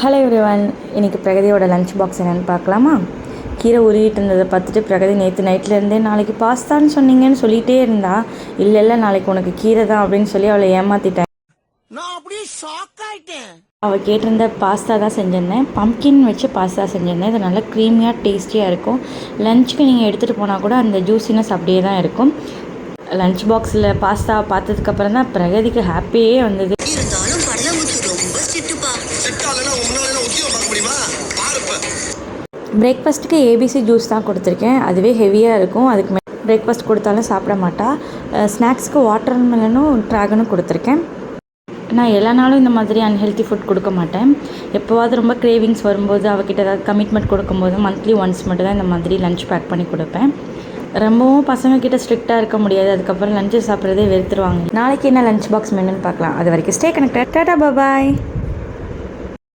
Hello everyone, இன்றைக்கி பிரகதியோட lunch box என்னென்னு பார்க்கலாமா? கீரை உருகிட்டு இருந்ததை பார்த்துட்டு பிரகதி நேற்று நைட்லேருந்தே நாளைக்கு பாஸ்தான்னு சொன்னீங்கன்னு சொல்லிகிட்டே இருந்தா. இல்லை நாளைக்கு உனக்கு கீரை தான் அப்படின்னு சொல்லி அவளை ஏமாற்றிட்டேன். அவள் கேட்டிருந்த பாஸ்தா தான் செஞ்சிருந்தேன். பம்ப்கின் வச்சு பாஸ்தா செஞ்சிருந்தேன். இது நல்லா க்ரீமியாக டேஸ்டியாக இருக்கும். லஞ்சுக்கு நீங்கள் எடுத்துகிட்டு போனால் கூட அந்த ஜூஸினஸ் அப்படியே தான் இருக்கும். லஞ்ச் பாக்ஸில் பாஸ்தா பார்த்ததுக்கப்புறம் தான் பிரகதிக்கு ஹாப்பியே வந்தது. பிரேக்ஃபாஸ்ட்டுக்கு ஏபிசி ஜூஸ் தான் கொடுத்துருக்கேன். அதுவே ஹெவியாக இருக்கும். அதுக்கு பிரேக்ஃபாஸ்ட் கொடுத்தாலும் சாப்பிட மாட்டா. ஸ்நாக்ஸ்க்கு வாட்டர் மெலனும் ட்ராகனும் கொடுத்துருக்கேன். நான் எல்லா நாளும் இந்த மாதிரி அன்ஹெல்த்தி ஃபுட் கொடுக்க மாட்டேன். எப்போவாவது ரொம்ப கிரேவிங்ஸ் வரும்போது, அவகிட்ட ஏதாவது கமிட்மெண்ட் கொடுக்கும்போது மந்த்லி ஒன்ஸ் மட்டும் தான் இந்த மாதிரி லஞ்ச் பேக் பண்ணி கொடுப்பேன். ரொம்பவும் பசங்கக்கிட்ட ஸ்ட்ரிக்டாக இருக்க முடியாது. அதுக்கப்புறம் லஞ்சு சாப்பிட்றதே வெறுத்துருவாங்க. நாளைக்கு என்ன லஞ்ச் பாக்ஸ் மெனுன்னு பார்க்கலாம். அது வரைக்கும் ஸ்டே கனெக்டட். டாடா பாய்.